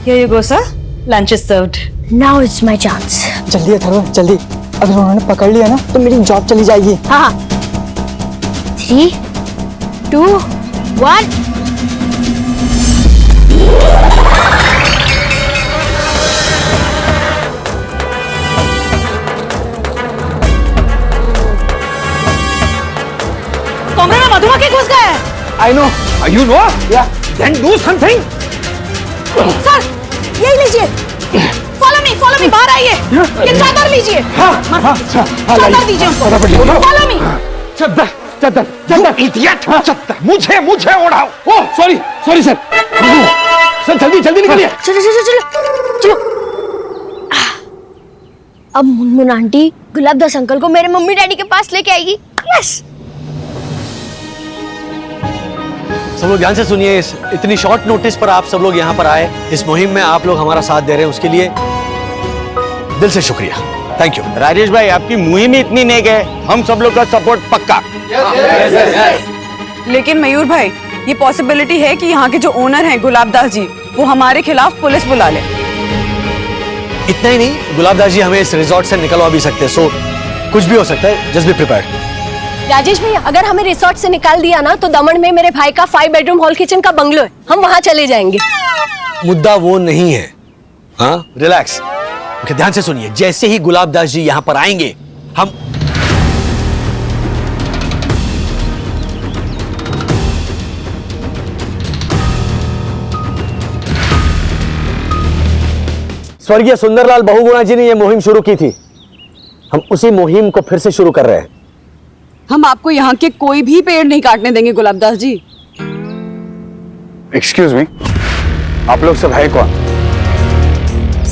Here you go, sir. Lunch is served. Now it's my chance. जल्दी अथर्व जल्दी, अगर उन्होंने पकड़ लिया ना तो मेरी जॉब चली जाएगी। हाँ 3, 2, 1 कमरे में मधुमक्खी घुस गए। I know. You know? Yeah. Then do something. Sir यही लीजिए। Follow me, बाहर आइए। ये चादर लीजिए। चादर दीजिए हमको। Follow me। चद्दर चद्दर चद्दर इडियट चद्दर मुझे उड़ाओ। Oh sorry sir. सर जल्दी निकलिए। चलो अब मुनमुन आंटी गुलाब दास अंकल को मेरे मम्मी डैडी के पास लेके आएगी। यस सब लोग ध्यान से सुनिए, इतनी शॉर्ट नोटिस पर आप सब लोग यहाँ पर आए, इस मुहिम में आप लोग हमारा साथ दे रहे हैं, उसके लिए दिल से शुक्रिया। Thank you. राजेश भाई आपकी मुहिम ही इतनी नेक है, हम सब लोग का सपोर्ट पक्का। लेकिन मयूर भाई ये पॉसिबिलिटी है कि यहाँ के जो ओनर हैं गुलाब दास जी वो हमारे खिलाफ पुलिस बुला ले। इतना ही नहीं, गुलाब दास जी हमें इस रिजॉर्ट से निकलवा भी सकते हैं, सो कुछ भी हो सकता है, जस्ट बी प्रिपेयर्ड। राजेश भैया अगर हमें रिसोर्ट से निकाल दिया ना तो दमन में मेरे भाई का 5 बेडरूम हॉल किचन का बंगलो है, हम वहां चले जाएंगे। मुद्दा वो नहीं है। हाँ रिलैक्स, ध्यान से सुनिए, जैसे ही गुलाब दास जी यहाँ पर आएंगे हम स्वर्गीय सुंदरलाल बहुगुणा जी ने यह मुहिम शुरू की थी, हम उसी मुहिम को फिर से शुरू कर रहे हैं। हम आपको यहाँ के कोई भी पेड़ नहीं काटने देंगे गुलाब दास जी। एक्सक्यूज मी, आप लोग सब है कौन?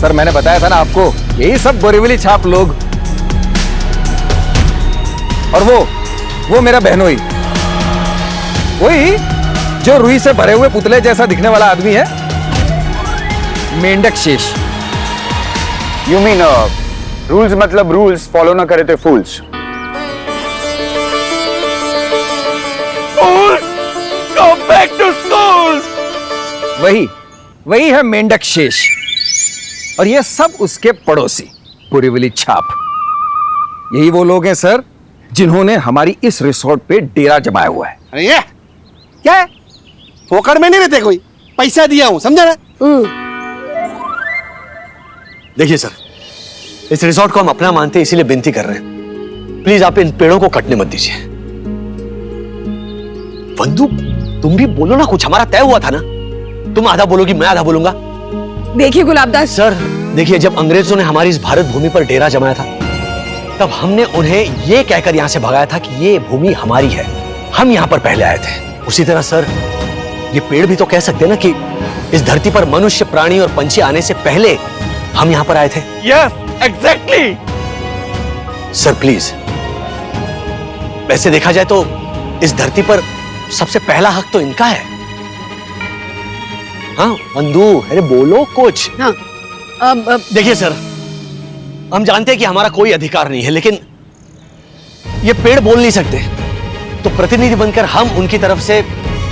सर मैंने बताया था ना आपको, यही सब बोरीवली छाप लोग। और वो मेरा बहनोई, वही जो रुई से भरे हुए पुतले जैसा दिखने वाला आदमी है, मेंढक शेष। यू मीन रूल्स मतलब रूल्स फॉलो ना करे थे फूल्स। Back to school. वही है मेंढक शेष, और ये सब उसके पड़ोसी बोरीवली छाप। यही वो लोग हैं सर जिन्होंने हमारी इस रिसोर्ट पे डेरा जमाया हुआ है। अरे ये क्या है? फोकट में नहीं रहते, कोई पैसा दिया हूं, समझा ना? देखिए सर, इस रिसोर्ट को हम अपना मानते हैं, इसीलिए विनती कर रहे हैं, प्लीज आप इन पेड़ों को कटने मत दीजिए। बंधु तुम भी बोलो ना, कुछ हमारा तय हुआ था ना, तुम आधा बोलोगी मैं आधा बोलूंगा। देखिए गुलाब दास सर देखिए, जब अंग्रेजों ने हमारी इस भारत भूमि पर डेरा जमाया था तब हमने उन्हें यह कहकर यहां से भगाया था कि ये भूमि हमारी है, हम यहां पर पहले आए थे। उसी तरह सर ये पेड़ भी तो कह सकते हैं ना कि इस धरती पर मनुष्य, प्राणी और पंछी आने से पहले हम यहां पर आए थे। Yes exactly. सर प्लीज, वैसे देखा जाए तो इस धरती पर सबसे पहला हक तो इनका है। हाँ बंधु, अरे बोलो कुछ। हाँ अब देखिए सर, हम जानते हैं कि हमारा कोई अधिकार नहीं है, लेकिन ये पेड़ बोल नहीं सकते, तो प्रतिनिधि बनकर हम उनकी तरफ से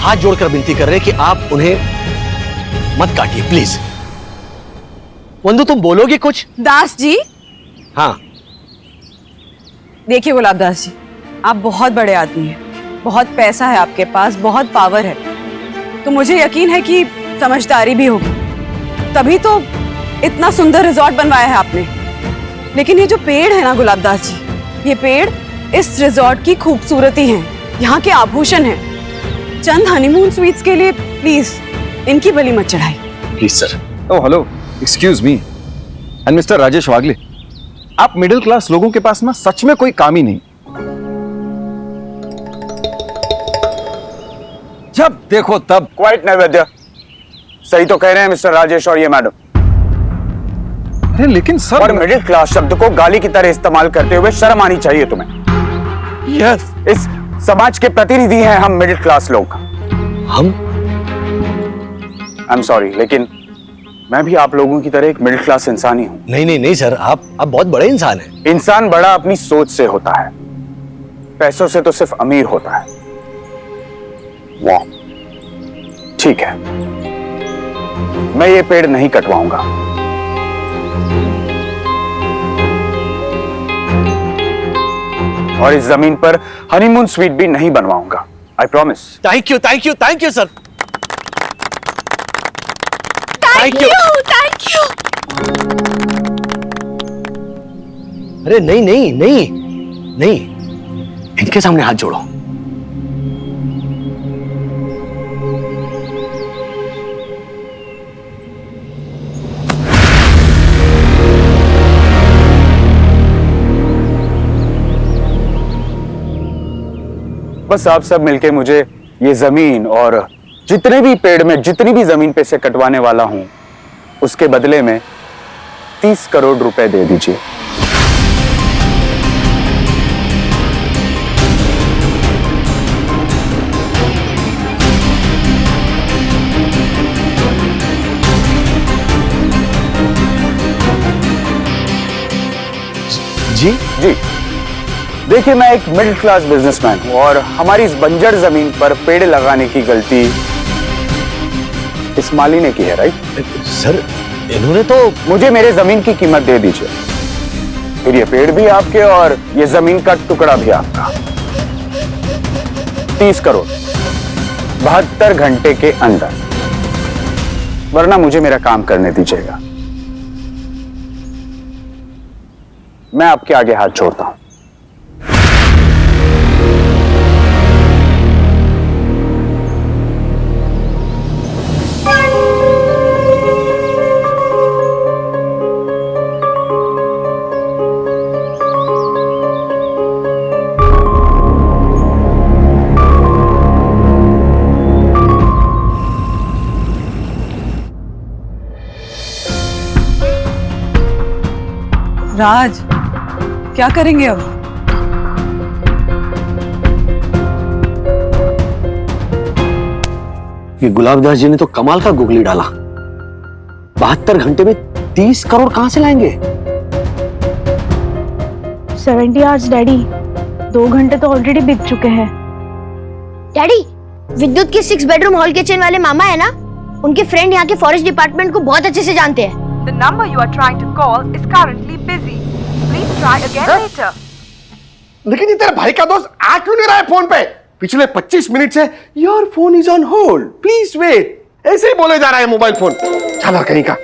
हाथ जोड़कर विनती कर रहे हैं कि आप उन्हें मत काटिए प्लीज। बंधु तुम बोलोगे कुछ? दास जी, हाँ देखिए गुलाब दास जी, आप बहुत बड़े आदमी हैं, बहुत पैसा है आपके पास, बहुत पावर है, तो मुझे यकीन है कि समझदारी भी होगी, तभी तो इतना सुंदर रिजॉर्ट बनवाया है आपने। लेकिन ये जो पेड़ है ना गुलाब दास जी, ये पेड़ इस रिजॉर्ट की खूबसूरती हैं, यहाँ के आभूषण हैं। चंद हनीमून स्वीट्स के लिए प्लीज इनकी बलि मत चढ़ाई। Please sir. Oh hello, excuse me and mister Rajesh वागले, आप मिडिल क्लास लोगों के पास ना सच में कोई काम ही नहीं। जब देखो तब क्वाइट नैवेद्य, सही तो कह रहे हैं मिस्टर राजेश और ये मैडम। अरे लेकिन सर, और मिडिल क्लास शब्द को गाली की तरह इस्तेमाल करते हुए शर्म आनी चाहिए तुम्हें। यस, इस समाज के प्रतिनिधि हैं हम मिडिल क्लास लोग। हम आई एम सॉरी, लेकिन मैं भी आप लोगों की तरह एक मिडिल क्लास इंसान ही हूं। नहीं सर, आप बहुत बड़े इंसान हैं। इंसान बड़ा अपनी सोच से होता है, पैसों से तो सिर्फ अमीर होता है। वाह, ठीक है, मैं ये पेड़ नहीं कटवाऊंगा। और इस जमीन पर हनीमून स्वीट भी नहीं बनवाऊंगा। I promise. Thank you sir. Thank you. अरे नहीं, इनके सामने हाथ जोड़ो। बस आप सब मिलके मुझे ये जमीन और जितने भी पेड़ में जितनी भी जमीन पे से कटवाने वाला हूं, उसके बदले में 30 करोड़ रुपए दे दीजिए। जी देखिए, मैं एक मिडिल क्लास बिजनेसमैन हूं और हमारी इस बंजर जमीन पर पेड़ लगाने की गलती इस माली ने की है, राइट? सर इन्होंने तो मुझे मेरे जमीन की कीमत दे दीजिए, फिर ये पेड़ भी आपके और ये जमीन का टुकड़ा भी आपका। 30 करोड़ 72 घंटे के अंदर, वरना मुझे मेरा काम करने दीजिएगा। मैं आपके आगे हाथ जोड़ता हूं। राज, क्या करेंगे अब? ये गुलाबदास जी ने तो कमाल का गुगली डाला। 72 घंटे में 30 करोड़ कहां से लाएंगे? 70 आवर्स डैडी, 2 घंटे तो ऑलरेडी बीत चुके हैं। डैडी, विद्युत के 6 बेडरूम हॉल किचन वाले मामा है ना, उनके फ्रेंड यहाँ के फॉरेस्ट डिपार्टमेंट को बहुत अच्छे से जानते हैं। The number you are trying to call is currently busy. Please try again later. लेकिन ये तेरा भाई का दोस्त आ क्यों नहीं रहा है फोन पे? पिछले 25 मिनट से your phone is on hold, please wait, ऐसे ही बोले जा रहा है मोबाइल फोन। चला कहीं का।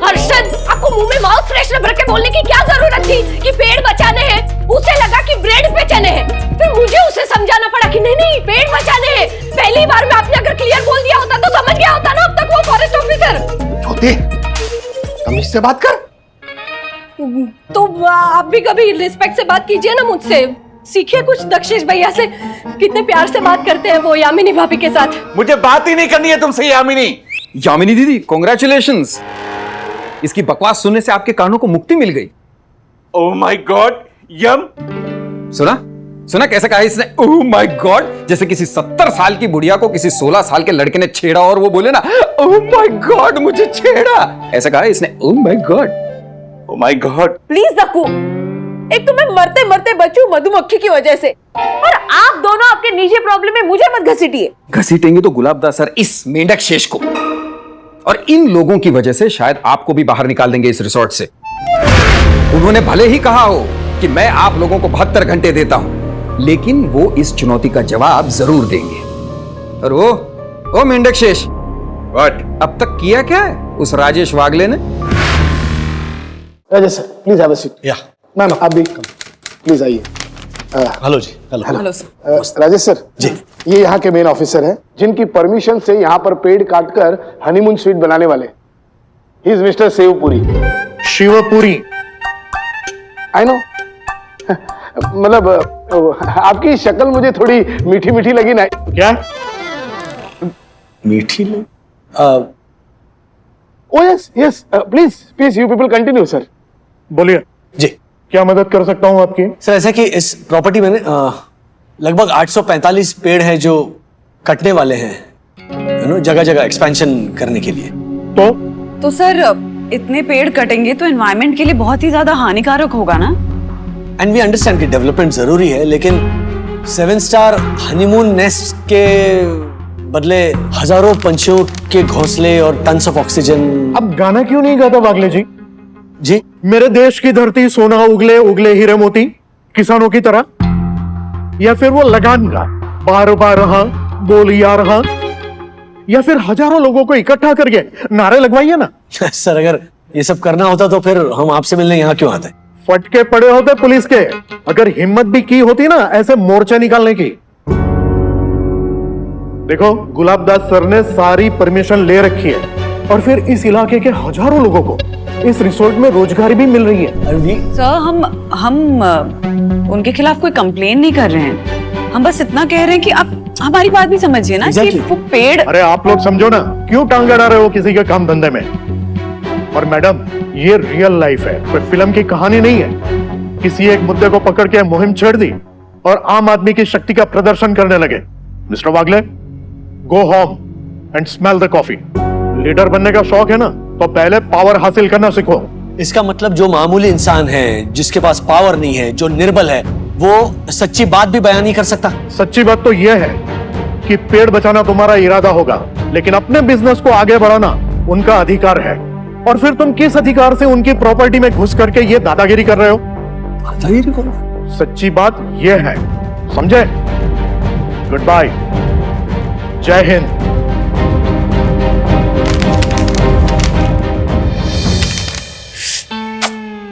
हर्षद, आपको मुंह में माउथ फ्रेशनर भर के बोलने की क्या जरूरत थी कि पेड़ बचाने हैं? उसे लगा कि ब्रेड बेचने हैं। फिर मुझे उसे समझाना पड़ा कि नहीं पेड़ बचाने हैं। पहली बार में आपने अगर क्लियर बोल दिया होता तो समझ गया होता ना अब तक वो फॉरेस्ट ऑफिसर। छोटे, तमीज से बात कर। तो आप भी कभी रिस्पेक्ट से बात कीजिए ना मुझसे। सीखिए कुछ दक्षेश भैया से, कितने प्यार से बात करते हैं वो यामिनी भाभी के साथ। मुझे बात ही नहीं करनी है तुमसे यामिनी। यामिनी दीदी, कॉन्ग्रेचुलेशंस। इसकी बकवास सुनने से आपके कानों को मुक्ति मिल गई। ओह माय गॉड, यम। सुना कैसे कहा इसने? ओह माय गॉड, जैसे किसी 70 साल की बुढ़िया को किसी 16 साल के लड़के ने छेड़ा और वो बोले ना ओह माय गॉड मुझे छेड़ा, ऐसा कहा इसने। Oh my God, oh my God. Please Dakku, एक तो मैं मरते मरते बचूं मधुमक्खी की वजह से, और आप दोनों आपके निजी प्रॉब्लम में मुझे मत घसीटिए। घसीटेंगे तो गुलाबदास सर इस मेंढक शेष को, और इन लोगों की वजह से शायद आपको भी बाहर निकाल देंगे इस रिसोर्ट से। उन्होंने भले ही कहा हो कि मैं आप लोगों को 72 घंटे देता हूं, लेकिन वो इस चुनौती का जवाब जरूर देंगे। और वो मेंढक शेष, व्हाट? अब तक किया क्या है उस राजेश वागले ने? Rajesh sir, please have a seat. या मैम आप भी प्लीज आइए। हेलो जी। Hello sir. राजेश सर जी, ये यहाँ के मेन ऑफिसर हैं जिनकी परमिशन से यहाँ पर पेड़ काटकर हनीमून स्वीट बनाने वाले। He is mister Shivpuri. Shivpuri, I know. मतलब आपकी शक्ल मुझे थोड़ी मीठी मीठी लगी ना। क्या मीठी लगी? ओ yes yes, please you people continue sir. बोलिए जी, क्या मदद कर सकता हूँ आपकी? सर ऐसा कि इस प्रॉपर्टी में लगभग 845 पेड़ हैं जो कटने वाले हैं, जगह जगह एक्सपेंशन करने के लिए। तो सर इतने पेड़ कटेंगे तो एनवायरनमेंट के लिए बहुत ही ज्यादा हानिकारक होगा ना। एंड वी अंडरस्टैंड कि डेवलपमेंट जरूरी है, लेकिन 7 स्टार हनीमून नेस्ट के बदले हजारों पंछियों के घोंसले और टन्स ऑफ ऑक्सीजन। अब गाना क्यों नहीं गाता वागले जी? जी मेरे देश की धरती सोना उगले उगले हीरे मोती, किसानों की तरह। या फिर वो लगान गा, बार बार रहा बोल या रहा। या फिर हजारों लोगों को इकट्ठा करके नारे लगवाइए ना। सर अगर ये सब करना होता तो फिर हम आपसे मिलने यहाँ क्यों आते? फटके पड़े होते पुलिस के, अगर हिम्मत भी की होती ना ऐसे मोर्चा निकालने की। देखो गुलाबदास सर ने सारी परमिशन ले रखी है और फिर इस इलाके के हजारों लोगों को इस रिसोर्ट में रोजगार भी मिल रही है। सर हम उनके खिलाफ कोई कंप्लेन नहीं कर रहे हैं। हम बस इतना कह रहे हैं कि आप हमारी बात भी समझिए ना कि वो पेड़। अरे आप लोग समझो ना, क्यों टांग अड़ा रहे हो किसी के काम धंधे में? और मैडम ये रियल लाइफ है, कोई फिल्म की कहानी नहीं है। किसी एक मुद्दे को पकड़ के मुहिम छेड़ दी और आम आदमी की शक्ति का प्रदर्शन करने लगे। Mister Wagle, go home and smell the coffee. Leader बनने का शौक है ना, तो पहले पावर हासिल करना सीखो। इसका मतलब जो मामूली इंसान है, जिसके पास पावर नहीं है, जो निर्बल है, वो सच्ची बात भी बयान नहीं कर सकता। सच्ची बात तो यह है कि पेड़ बचाना तुम्हारा इरादा होगा, लेकिन अपने बिजनेस को आगे बढ़ाना उनका अधिकार है। और फिर तुम किस अधिकार से उनकी प्रॉपर्टी में घुस करके ये दादागिरी कर रहे हो? दादागिरी करो? सच्ची बात यह है, समझे? गुड बाय, जय हिंद।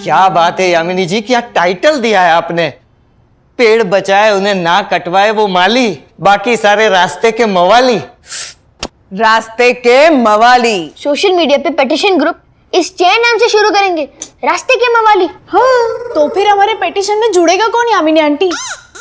क्या बात है यामिनी जी, क्या टाइटल दिया है आपने। पेड़ बचाए उन्हें ना कटवाए वो माली, बाकी सारे रास्ते के मवाली। रास्ते के मवाली। सोशल मीडिया पे पिटीशन ग्रुप इस चैन नाम से शुरू करेंगे, रास्ते के मवाली। हाँ, तो फिर हमारे पिटीशन में जुड़ेगा कौन यामिनी आंटी?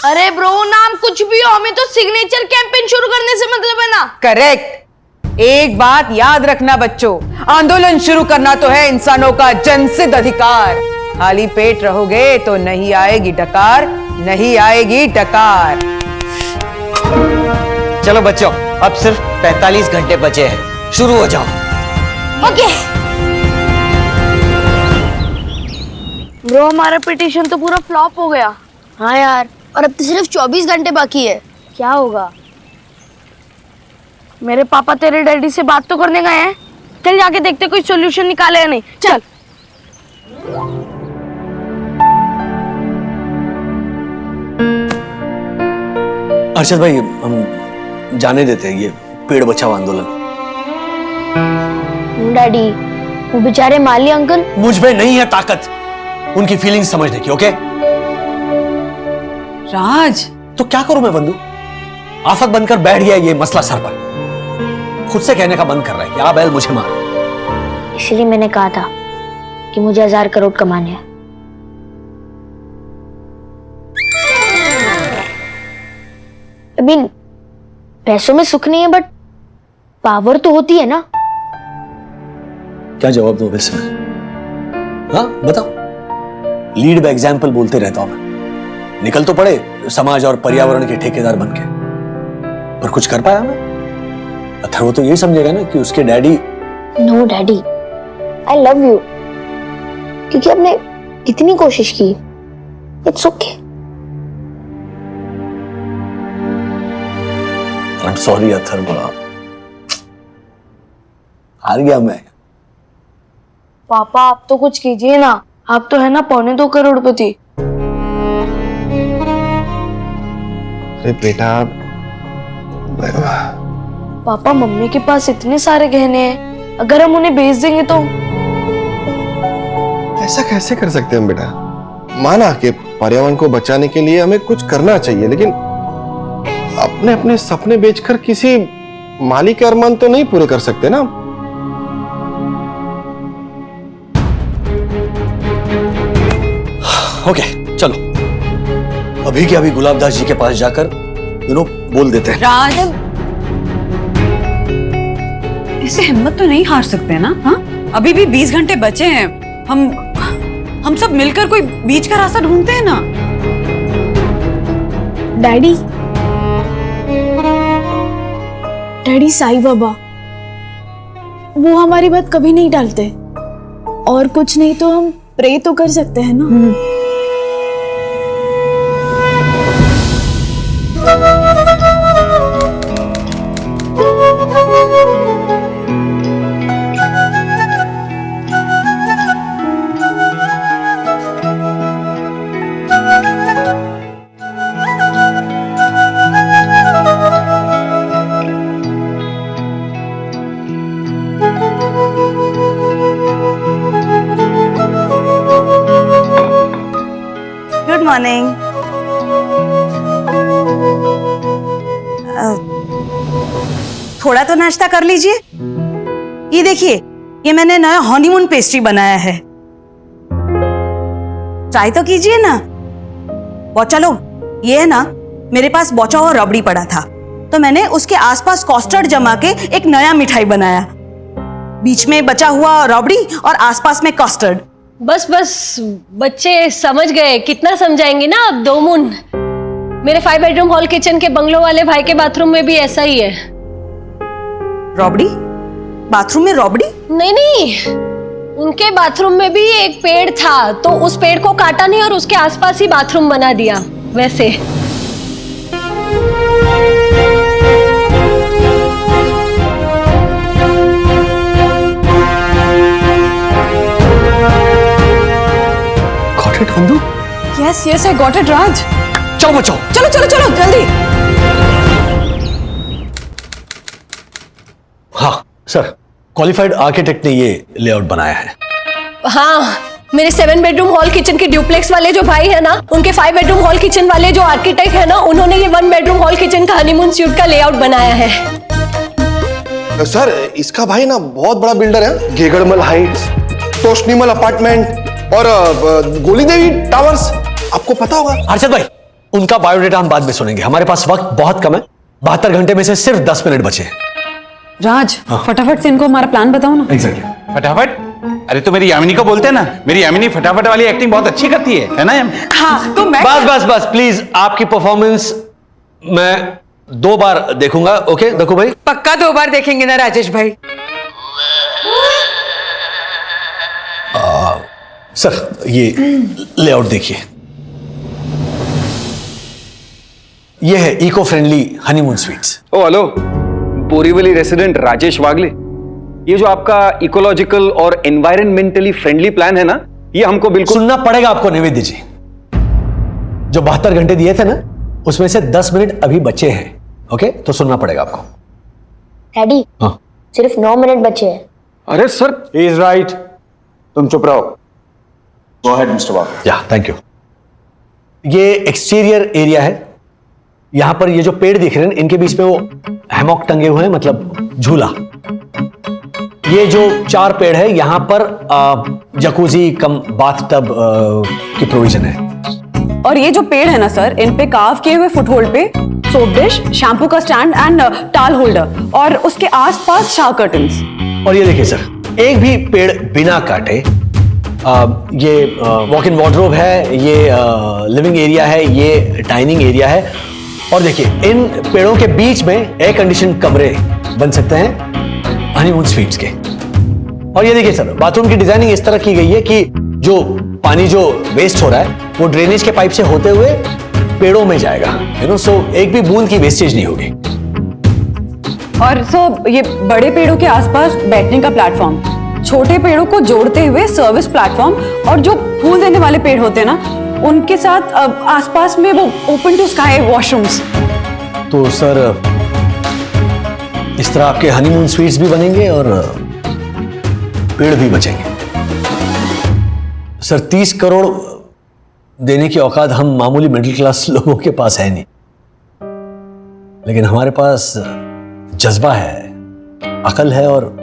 अरे ब्रो, नाम कुछ भी हो, हमें तो सिग्नेचर कैंपेन शुरू करने से मतलब है ना। करेक्ट। एक बात याद रखना बच्चों, आंदोलन शुरू करना तो है इंसानों का जनसिद्ध अधिकार। खाली पेट रहोगे तो नहीं आएगी डकार, नहीं आएगी डकार। चलो बच्चों, अब सिर्फ 45 घंटे बचे हैं, शुरू हो जाओ। ओके ब्रो, हमारा पिटीशन तो पूरा फ्लॉप हो गया। हाँ यार, और अब तो सिर्फ 24 घंटे बाकी है। क्या होगा? मेरे पापा तेरे डैडी से बात तो करने गए हैं। चल जाके देखते कोई सॉल्यूशन निकाले या नहीं। चल। अर्शद भाई, हम जाने देते हैं ये पेड़ बचाओ आंदोलन। डैडी, वो बेचारे माली अंकल। मुझ में नहीं है ताकत उनकी फीलिंग्स समझने की। ओके राज, तो क्या करूं मैं बंधु? आफत बनकर बैठ गया ये मसला सर पर। खुद से कहने का बंद कर रहा है कि आ बैल मुझे मार। इसलिए मैंने कहा था कि मुझे 1000 करोड़ कमाने हैं। अभी पैसों में सुख नहीं है, बट पावर तो होती है ना। क्या जवाब दूं वैसे? हाँ बताओ। लीड बाय एग्जाम्पल बोलते रहता हूं मैं। निकल तो पड़े समाज और पर्यावरण के ठेकेदार बनके, पर कुछ कर पाया मैं? अथर्व तो यही समझेगा ना कि उसके daddy. No daddy, I love you. क्योंकि आपने कितनी कोशिश की। It's okay. I am sorry Atharva, हार गया मैं। पापा आप तो कुछ कीजिए ना, आप तो है ना 2.25 करोड़पति। अरे बेटा, पापा मम्मी के पास इतने सारे गहने हैं, अगर हम उन्हें बेच देंगे तो? ऐसा कैसे कर सकते हैं हम बेटा? माना कि पर्यावरण को बचाने के लिए हमें कुछ करना चाहिए, लेकिन अपने अपने सपने बेचकर किसी माली के अरमान तो नहीं पूरे कर सकते ना। ओके चलो, अभी के अभी गुलाबदास जी के पास जाकर बोल देते हैं। राज, इससे हिम्मत तो नहीं हार सकते ना? हाँ, अभी भी 20 घंटे बचे हैं। हम सब मिलकर कोई बीच का रास्ता ढूंढते हैं ना। डैडी, डैडी साईं बाबा वो हमारी बात कभी नहीं टालते, और कुछ नहीं तो हम प्रे तो कर सकते हैं ना। थोड़ा तो नाश्ता कर लीजिए। ये देखिए, ये मैंने नया हनीमून पेस्ट्री बनाया है, ट्राई तो कीजिए ना। और चलो, ये है ना, मेरे पास बोचा हुआ रबड़ी पड़ा था, तो मैंने उसके आसपास कॉस्टर्ड जमा के एक नया मिठाई बनाया। बीच में बचा हुआ रबड़ी और आसपास में कॉस्टर्ड। बस बस बच्चे समझ गए, कितना समझाएंगे ना अब। दो मुन, मेरे 5 बेडरूम हॉल किचन के बंगलो वाले भाई के बाथरूम में भी ऐसा ही है। रबड़ी? बाथरूम में रबड़ी? नहीं, उनके बाथरूम में भी एक पेड़ था, तो उस पेड़ को काटा नहीं और उसके आसपास ही बाथरूम बना दिया वैसे। Got it, Handu? Yes, yes, I got it, Raj. चलो बच्चों, चलो चलो चलो जल्दी। हाँ सर, क्वालिफाइड आर्किटेक्ट ने ये लेआउट बनाया है। हाँ, मेरे 7 बेडरूम हॉल किचन के ड्यूप्लेक्स वाले जो भाई है ना, उनके 5 बेडरूम हॉल किचन वाले जो आर्किटेक्ट है ना, उन्होंने ये 1 बेडरूम हॉल किचन का हनीमून स्यूट का लेआउट बनाया है। सर, इसका भाई ना बहुत बड़ा बिल्डर है। गेगड़मल हाइट्स, तोशनीमल अपार्टमेंट और गोली देवी टावर्स, आपको पता होगा। हर्षद भाई, उनका बायोडेटा हम बाद में सुनेंगे, हमारे पास वक्त बहुत कम है। 72 घंटे में से सिर्फ 10 मिनट बचे। राज, फटाफट से इनको हमारा प्लान बताओ ना। एग्जैक्टली। फटाफट? अरे तो मेरी यामिनी को बोलते हैं ना, मेरी यामिनी फटाफट वाली एक्टिंग बहुत अच्छी करती है ना? हाँ, तो मैं बस बस बस प्लीज, आपकी परफॉर्मेंस मैं 2 बार देखूंगा। ओके देखो भाई, पक्का 2 बार देखेंगे ना राजेश भाई? सर ये लेआउट देखिए, ये है इको फ्रेंडली हनीमून स्वीट्स। ओ हेलो, बोरीवली रेसिडेंट राजेश वागले, ये जो आपका इकोलॉजिकल और एनवायरमेंटली फ्रेंडली प्लान है ना, ये हमको बिल्कुल सुनना पड़ेगा आपको निवेद्य जी। जो 72 घंटे दिए थे ना, उसमें से 10 मिनट अभी बचे हैं। ओके, तो सुनना पड़ेगा आपको। डैडी, हाँ, सिर्फ 9 मिनट बचे हैं। अरे सर, ही इज राइट, तुम चुप रहो। गो अहेड मिस्टर वागले। या थैंक यू। ये एक्सटीरियर एरिया है। यहां पर ये जो पेड़ दिख रहे हैं, इनके बीच में वो हैमॉक टंगे हुए हैं, मतलब झूला। ये जो 4 पेड़ है, यहां पर जकूजी कम बाथटब की प्रोविजन है। और ये जो पेड़ है ना सर, इन पे कार्व किए हुए फुटहोल्ड पे सोप डिश, शैम्पू का स्टैंड एंड टाल होल्डर, और उसके आसपास शावर कर्टन्स। और ये देखिए सर, एक भी पेड़ बिना काटे, ये वॉक इन वार्डरोब है, ये लिविंग एरिया है, ये डाइनिंग एरिया है। और देखिए, इन पेड़ों के बीच में एयर कंडीशन कमरे बन सकते हैं हनीमून स्वीट्स के। और ये देखिए सर, बाथरूम की डिजाइनिंग इस तरह की गई है कि जो पानी जो वेस्ट हो रहा है, वो ड्रेनेज के पाइप से होते हुए पेड़ों में जाएगा, यू नो, सो एक भी बूंद की वेस्टेज नहीं होगी। और सो ये बड़े पेड़ों के आसपास बैठने का प्लेटफॉर्म, छोटे पेड़ों को जोड़ते हुए सर्विस प्लेटफॉर्म, और जो फूल देने वाले पेड़ होते हैं ना, उनके साथ आसपास में वो ओपन टू स्काई वॉशरूम्स। तो सर, इस तरह आपके हनीमून स्वीट्स भी बनेंगे और पेड़ भी बचेंगे। सर, 30 करोड़ देने की औकात हम मामूली मिडिल क्लास लोगों के पास है नहीं, लेकिन हमारे पास जज्बा है, अकल है और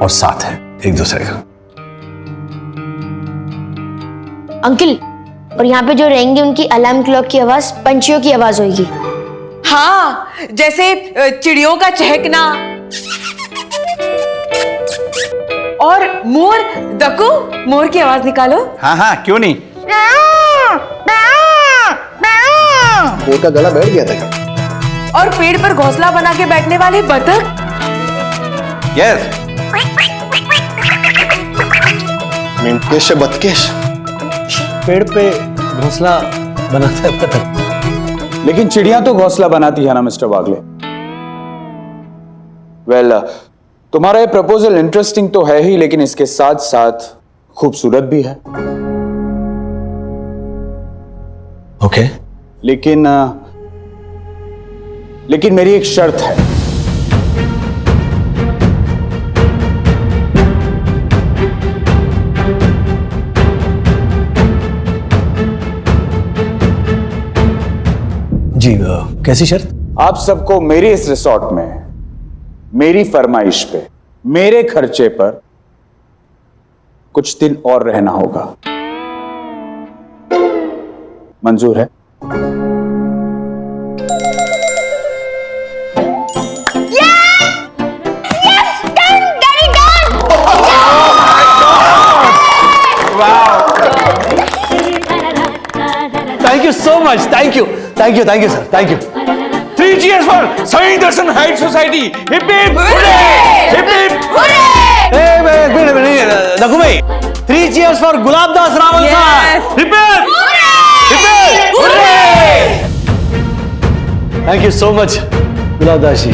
साथ है एक दूसरे का। अंकल, और यहाँ पे जो रहेंगे उनकी अलार्म क्लॉक की आवाज पंछियों की आवाज होगी। हाँ, जैसे चिड़ियों का चहकना। और मोर, दक्कू, मोर की आवाज निकालो। हाँ हाँ, क्यों नहीं। मोर का गला बैठ गया था क्या? और पेड़ पर घोंसला बना के बैठने वाली बतख। यस। मेंढकेश बतकेश। पेड़ पे घोंसला बनाता है पतंग, लेकिन चिड़िया तो घोंसला बनाती है ना मिस्टर वागले। वेल, तुम्हारा ये प्रपोजल इंटरेस्टिंग तो है ही, लेकिन इसके साथ साथ खूबसूरत भी है। ओके। लेकिन मेरी एक शर्त है। जी, कैसी शर्त? आप सबको मेरे इस रिसोर्ट में मेरी फरमाइश पे मेरे खर्चे पर कुछ दिन और रहना होगा। मंजूर है? Thank you so much, thank you sir, thank you. 3 cheers for Sai Darshan height society. Hip hip hurray! Hip hip Raghu भाई, 3 cheers for गुलाब दास रावल साहब। Hip hip hurray! Thank you so much गुलाब दास जी।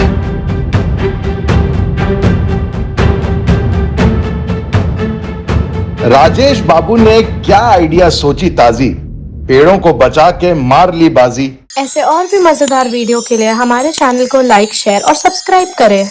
राजेश बाबू ने क्या आइडिया सोची ताजी, पेड़ों को बचा के मार ली बाजी। ऐसे और भी मजेदार वीडियो के लिए हमारे चैनल को लाइक, शेयर और सब्सक्राइब करें।